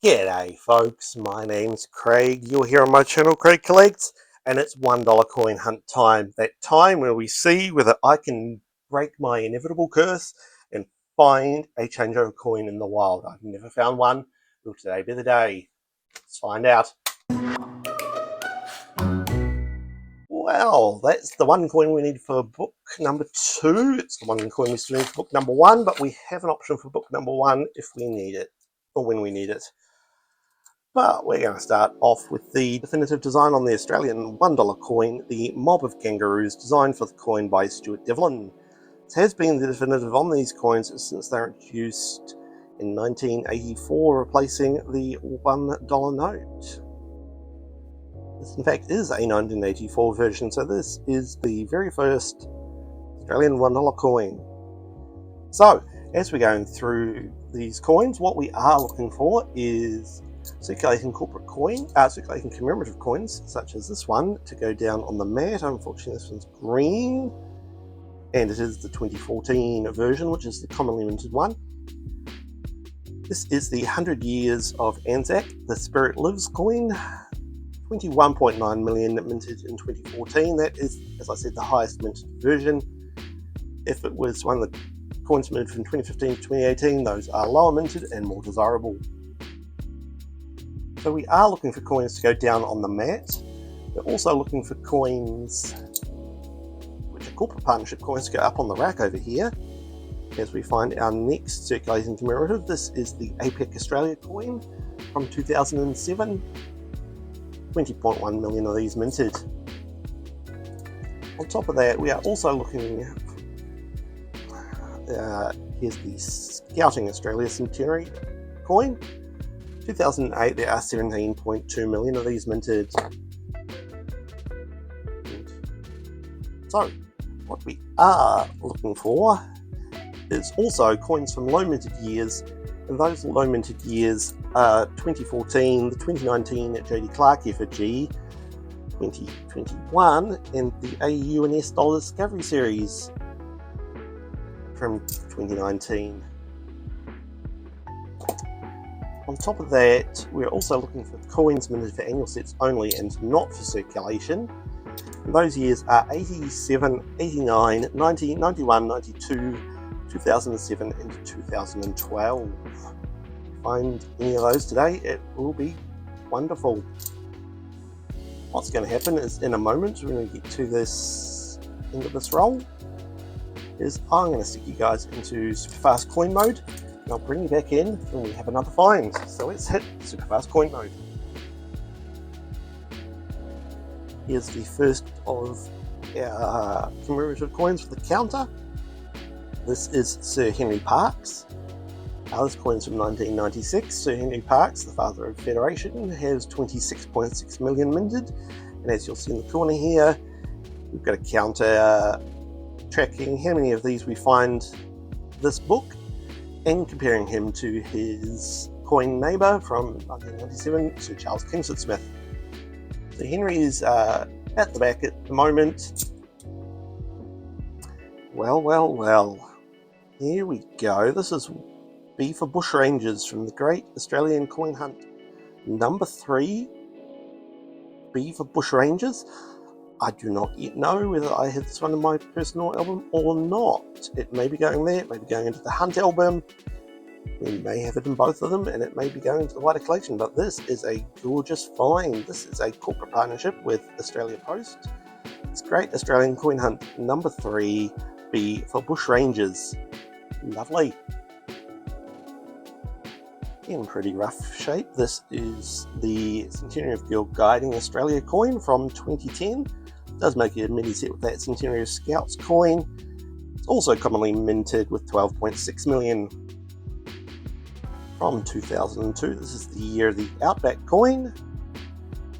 G'day folks, my name's Craig. You're here on my channel, Craig Collects, and it's $1 coin hunt time. That time where we see whether I can break my inevitable curse and find a changeover coin in the wild. I've never found one. Will today be the day? Let's find out. Well, that's the one coin we need for book number 2. It's the one coin we still need for book number 1, but we have an option for book number 1 if we need it, or when we need it. But we're going to start off with the definitive design on the Australian $1 coin, the Mob of Kangaroos, designed for the coin by Stuart Devlin. It has been the definitive on these coins since they were introduced in 1984, replacing the $1 note. This in fact is a 1984 version, so this is the very first Australian $1 coin. So, as we're going through these coins, what we are looking for is circulating circulating commemorative coins, such as this one, to go down on the mat. Unfortunately, this one's green, and it is the 2014 version, which is the commonly minted one. This is the 100 Years of Anzac, the Spirit Lives coin, 21.9 million minted in 2014. That is, as I said, the highest minted version. If it was one of the coins minted from 2015 to 2018, those are lower minted and more desirable. So we are looking for coins to go down on the mat. We're also looking for coins which are corporate partnership coins to go up on the rack over here. As we find our next circulating commemorative, this is the APEC Australia coin from 2007. 20.1 million of these minted. On top of that, we are also looking, here's the Scouting Australia Centenary coin. 2008, there are 17.2 million of these minted. So, what we are looking for is also coins from low minted years, and those low minted years are 2014, the 2019 JD Clark effigy, 2021, and the AU and S Dollar Discovery Series from 2019. On top of that, we're also looking for coins minted for annual sets only and not for circulation. And those years are 87, 89, 90, 91, 92, 2007 and 2012. If you find any of those today, it will be wonderful. What's going to happen is in a moment, we're going to get to this end of this roll, is I'm going to stick you guys into super fast coin mode. I'll bring you back in when we have another find. So let's hit super fast coin mode. Here's the first of our commemorative coins for the counter. This is Sir Henry Parkes. This coin's from 1996. Sir Henry Parkes, the father of Federation, has 26.6 million minted. And as you'll see in the corner here, we've got a counter tracking how many of these we find this book, and comparing him to his coin neighbour from 1997, Sir Charles Kingsford Smith. So Henry is at the back at the moment. Well. Here we go. This is B for Bushrangers from the Great Australian Coin Hunt. Number 3, B for Bushrangers. I do not yet know whether I have this one in my personal album or not. It may be going there, it may be going into the Hunt album. We may have it in both of them, and it may be going into the wider collection, but this is a gorgeous find. This is a corporate partnership with Australia Post. It's Great Australian Coin Hunt, number 3, B for Bushrangers. Lovely. In pretty rough shape, this is the Centenary of Girl Guiding Australia coin from 2010. It does make a mini set with that Centenary of Scouts coin. It's also commonly minted with 12.6 million. From 2002, this is the year of the Outback coin.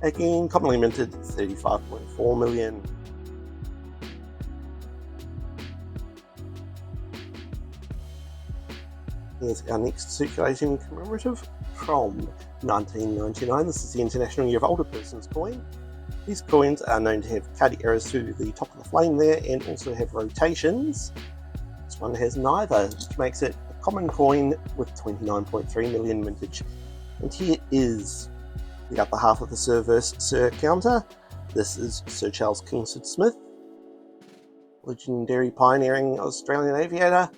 Again, commonly minted 35.4 million. Here's our next circulating commemorative from 1999. This is the International Year of Older Persons coin. These coins are known to have cutty arrows through the top of the flame there, and also have rotations. This one has neither, which makes it a common coin with 29.3 million mintage. And here is the upper half of the Sir vs. Sir counter. This is Sir Charles Kingsford Smith, legendary pioneering Australian aviator.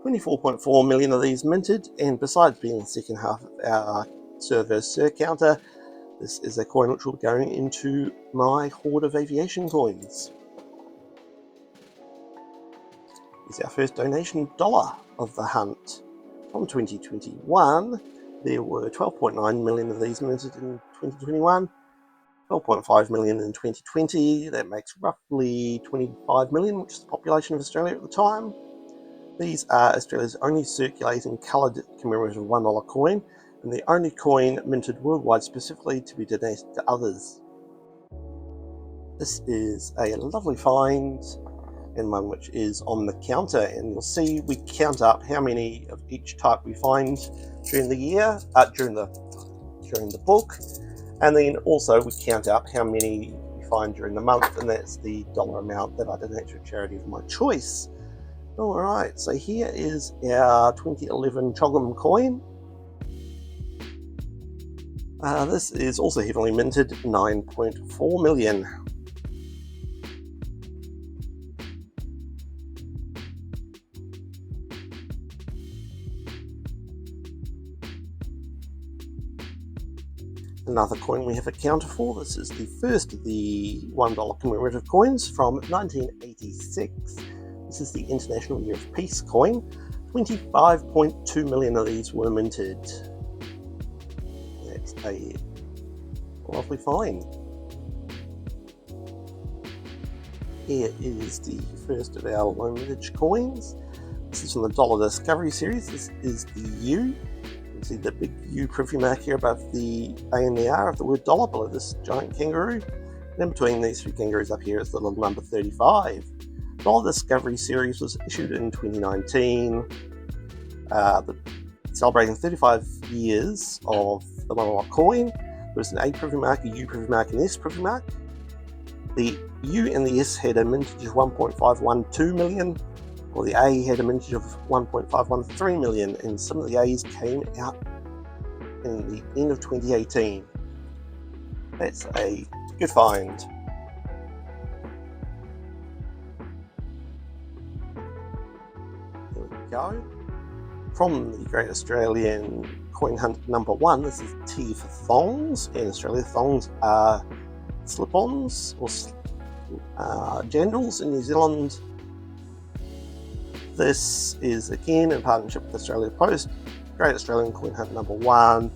24.4 million of these minted, and besides being the second half of our Sir vs. Sir counter, this is a coin which will be going into my hoard of aviation coins. Here's our first donation dollar of the hunt. From 2021, there were 12.9 million of these minted in 2021, 12.5 million in 2020. That makes roughly 25 million, which is the population of Australia at the time. These are Australia's only circulating coloured commemorative $1 coin, and the only coin minted worldwide specifically to be donated to others. This is a lovely find, and one which is on the counter, and you'll see we count up how many of each type we find during the year, during the book, and then also we count up how many we find during the month, and that's the dollar amount that I donate to a charity of my choice. Alright, so here is our 2011 Chogham coin. This is also heavily minted, 9.4 million. Another coin we have a counter for. This is the first of the $1 commemorative coins from 1986. This is the International Year of Peace coin. 25.2 million of these were minted. That's a lovely find. Here is the first of our low mintage coins. This is from the Dollar Discovery series. This is the U. You can see the big U privy mark here above the A and the R of the word dollar below this giant kangaroo. And in between these two kangaroos up here is the little number 35. Dollar Discovery series was issued in 2019, celebrating 35 years of the $1 coin. There was an A privy mark, a U privy mark, and an S privy mark. The U and the S had a mintage of 1.512 million, while the A had a mintage of 1.513 million, and some of the A's came out in the end of 2018. That's a good find. Go. From the Great Australian Coin Hunt number 1, this is T for thongs. In Australia, thongs are slip-ons or jandals. In New Zealand, this is again in partnership with Australia Post, Great Australian Coin Hunt number 1.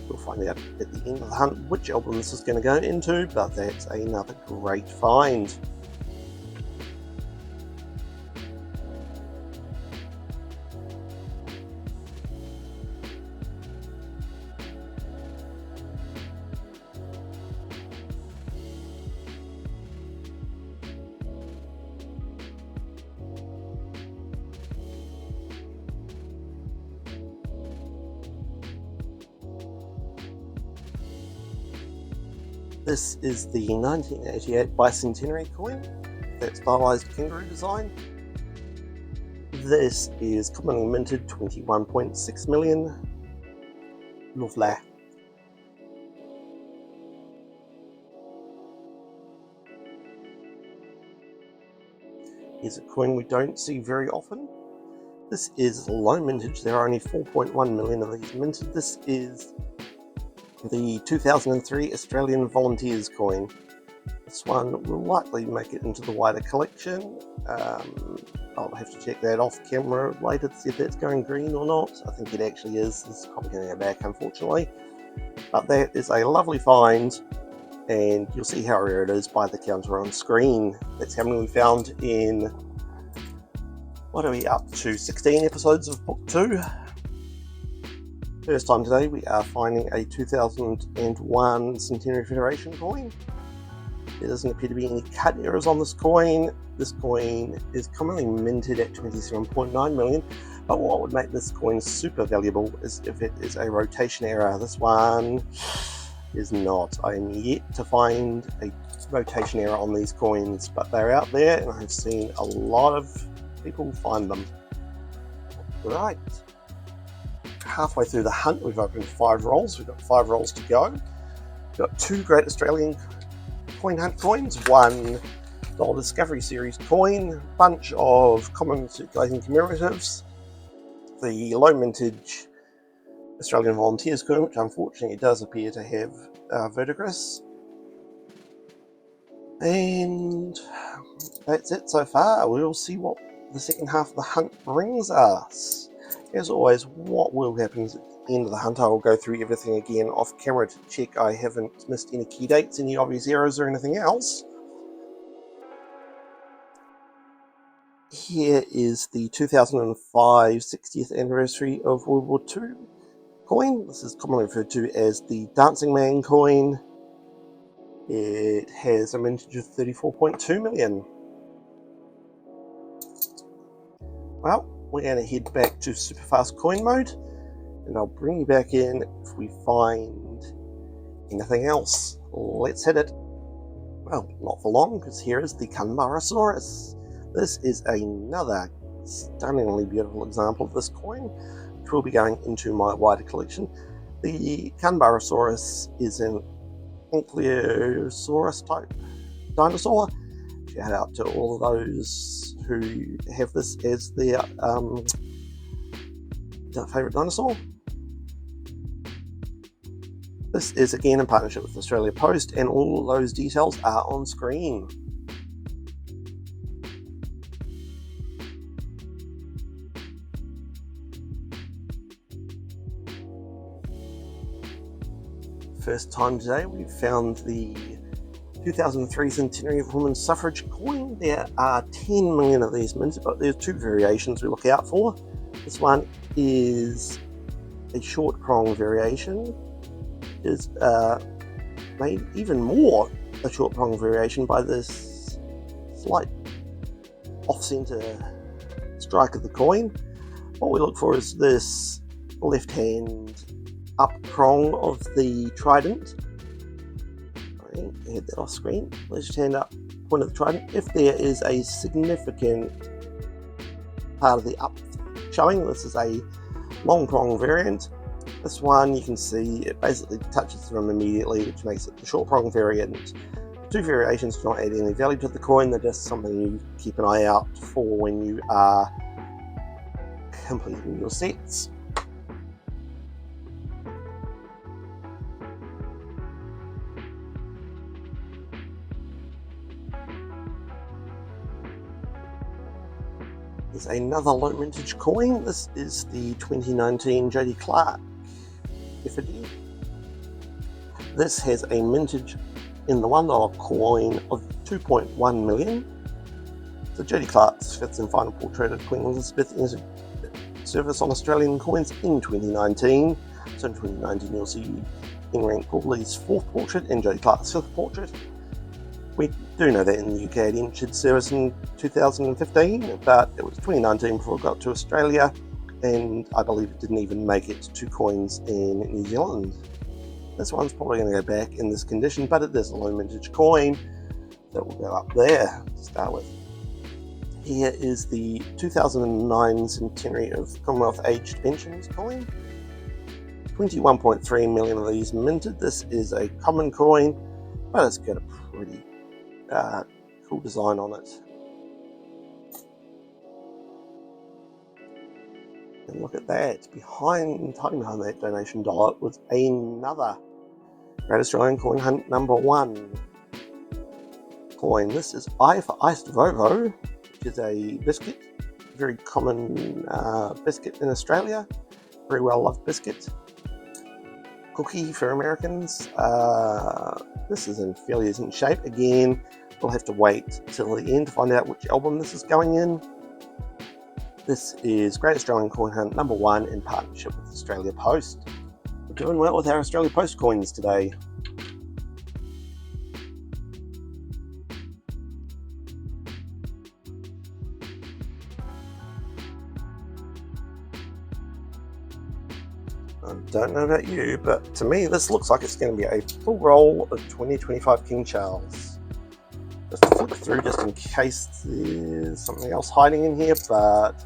We'll find out at the end of the hunt which album this is going to go into, but that's another great find. This is the 1988 Bicentenary coin, that stylized kangaroo design. This is commonly minted, 21.6 million. Lovely. Here's a coin we don't see very often. This is low mintage, there are only 4.1 million of these minted. This is the 2003 Australian Volunteers coin. This one will likely make it into the wider collection. I'll have to check that off camera later to see if that's going green or not. I think it actually is. It's probably going to go back, unfortunately. But that is a lovely find, and you'll see how rare it is by the counter on screen. That's how many we found in, what are we up to, 16 episodes of Book 2. First time today, we are finding a 2001 Centenary Federation coin. There doesn't appear to be any cut errors on this coin. This coin is commonly minted at 27.9 million, but what would make this coin super valuable is if it is a rotation error. This one is not. I am yet to find a rotation error on these coins, but they're out there and I've seen a lot of people find them. Right. halfway through the hunt. We've opened 5 rolls. We've got 5 rolls to go. We've got 2 Great Australian Coin Hunt coins, 1 Dollar Discovery Series coin, bunch of common circulating commemoratives, the low mintage Australian Volunteers coin, which unfortunately does appear to have verdigris. And that's it so far. We'll see what the second half of the hunt brings us. As always, what will happen at the end of the hunt, I will go through everything again off camera to check I haven't missed any key dates, any obvious errors or anything else. Here is the 2005 60th anniversary of World War II coin. This is commonly referred to as the Dancing Man coin. It has a mintage of 34.2 million. Well, we're going to head back to super fast coin mode, and I'll bring you back in if we find anything else. Let's hit it. Well, not for long, because here is the Dinosaur. This is another stunningly beautiful example of this coin, which will be going into my wider collection. The Dinosaur is an Ankylosaurus type dinosaur. Shout out to all of those who have this as their favourite dinosaur. This is again in partnership with Australia Post, and all of those details are on screen. First time today, we've found the 2003 centenary of women's suffrage coin. There are 10 million of these minted, but there's 2 variations we look out for. This one is a short prong variation. Is made even more a short prong variation by this slight off-center strike of the coin. What we look for is this left hand up prong of the trident. I had that off screen. Left hand up point of the trident. If there is a significant part of the up showing, this is a long prong variant. This one, you can see it basically touches the rim immediately, which makes it the short prong variant. 2 variations do not add any value to the coin. They're just something you keep an eye out for when you are completing your sets. There's another low mintage coin. This is the 2019 Jody Clark effigy. This has a mintage in the $1 coin of 2.1 million. So Jody Clark's fifth and final portrait of Queen Elizabeth entered service on Australian coins in 2019. So in 2019 you'll see Henry Pauli's 4th portrait and Jody Clark's 5th portrait. We do know that in the UK it entered service in 2015, but it was 2019 before it got to Australia, and I believe it didn't even make it to coins in New Zealand. This one's probably going to go back in this condition, but it is a low mintage coin that will go up there to start with. Here is the 2009 centenary of Commonwealth Aged Pensions coin. 21.3 million of these minted. This is a common coin, but it's got a pretty cool design on it. And look at that, hiding behind that donation dollar was another Great Australian Coin Hunt #1 coin. This is I for Iced Vovo, which is a biscuit, very common biscuit in Australia, very well loved biscuit. Cookie for Americans. This is in fairly decent shape. Again, we'll have to wait till the end to find out which album this is going in. This is Great Australian Coin Hunt #1 in partnership with Australia Post. We're doing well with our Australia Post coins today. I don't know about you, but to me this looks like it's going to be a full roll of 2025 King Charles. Just flip through just in case there's something else hiding in here, but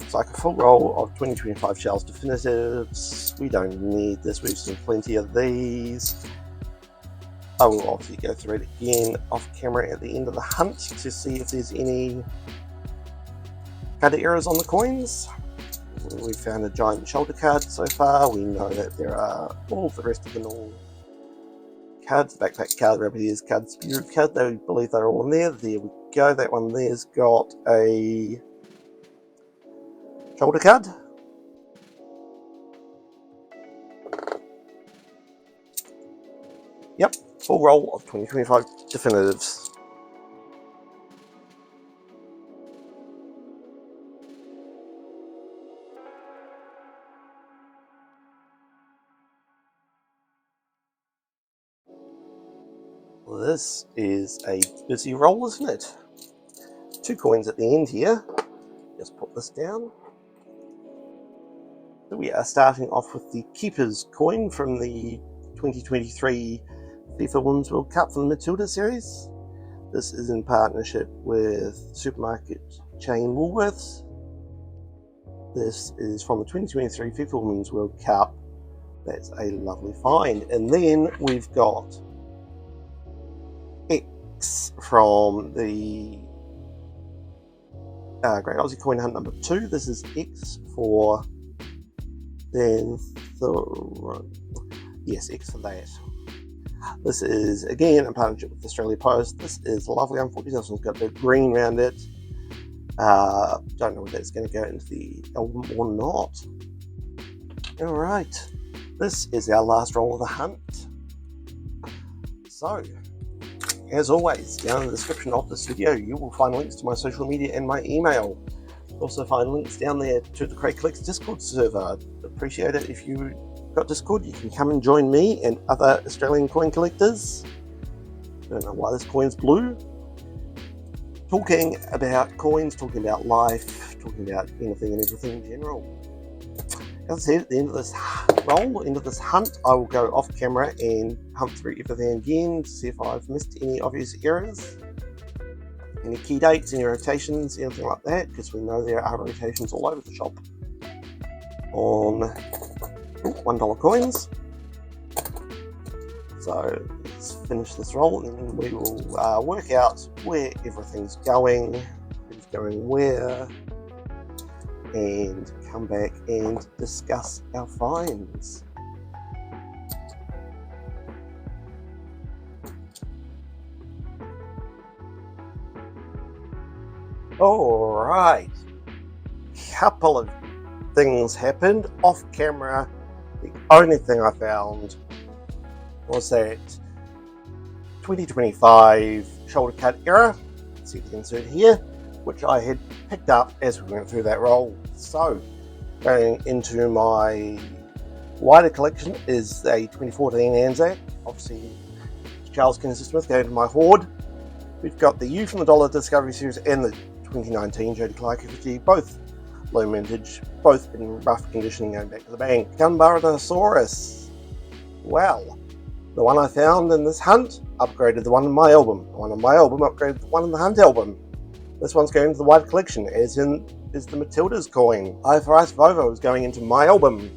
looks like a full roll of 2025 Shells Definitives. We don't need this, we've seen plenty of these. I will obviously go through it again off camera at the end of the hunt to see if there's any card errors on the coins. We found a giant shoulder card so far. We know that there are all the rest of the normal cards, backpack card, rabbit ears card, spirit card. They believe they're all in there. There we go. That one there's got a shoulder card. Yep, full roll of 2025 Definitives. This is a busy roll, isn't it? 2 coins at the end here. Just put this down. So we are starting off with the Keeper's coin from the 2023 FIFA Women's World Cup from the Matilda series. This is in partnership with supermarket chain Woolworths. This is from the 2023 FIFA Women's World Cup. That's a lovely find. And then we've got X from the Great Aussie Coin Hunt number 2. This is X for yes, X for that. This is again in partnership with Australia Post. This is lovely. Unfortunately, this one's got a bit of green around it. Don't know whether that's going to go into the album or not. Alright, this is our last roll of the hunt. So, as always, down in the description of this video, you will find links to my social media and my email. You'll also find links down there to the Crate Collects Discord server. I'd appreciate it if you got Discord. You can come and join me and other Australian coin collectors. I don't know why this coin's blue. Talking about coins, talking about life, talking about anything and everything in general. As I said, at the end of this roll, end of this hunt, I will go off camera and hunt through everything again to see if I've missed any obvious errors, any key dates, any rotations, anything like that, because we know there are rotations all over the shop on $1 coins. So let's finish this roll and then we will work out where everything's going, who's going where, and come back and discuss our finds. Alright, couple of things happened off camera. The only thing I found was that 2025 shoulder cut error. See the insert here, which I had picked up as we went through that roll. So, going into my wider collection is a 2014 Anzac. Obviously, Charles Kinsey Smith going to my hoard. We've got the U from the Dollar Discovery Series and the 2019 Jody Clark effigy, both low mintage, both in rough conditioning going back to the bank. Gunbar Dinosaurus. Well, the one I found in this hunt upgraded the one in my album. The one in my album upgraded the one in the hunt album. This one's going to the wide collection, as in is the Matilda's coin. I for Ice Vovo is going into my album.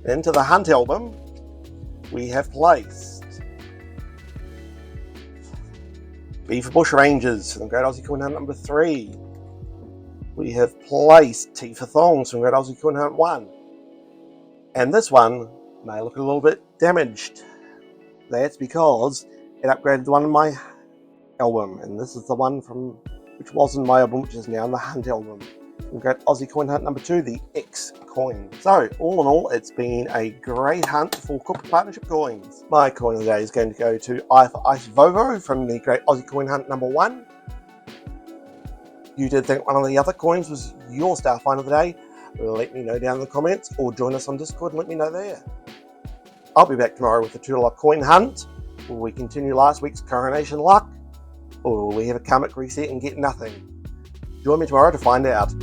And into the hunt album, we have placed B for Bush Rangers from Great Aussie Coin Hunt number 3. We have placed T for Thongs from Great Aussie Coin Hunt 1. And this one may look a little bit damaged. That's because it upgraded the one in my album. And this is the one from which was in my album, which is now in the Hunt album. We've got Aussie Coin Hunt number 2, the X coin. So, all in all, it's been a great hunt for corporate partnership coins. My coin of the day is going to go to I for Ice Vovo from the Great Aussie Coin Hunt number 1. You did think one of the other coins was your star find of the day? Let me know down in the comments, or join us on Discord and let me know there. I'll be back tomorrow with the $2 coin hunt. Will we continue last week's coronation luck? Or will we have a karmic reset and get nothing? Join me tomorrow to find out.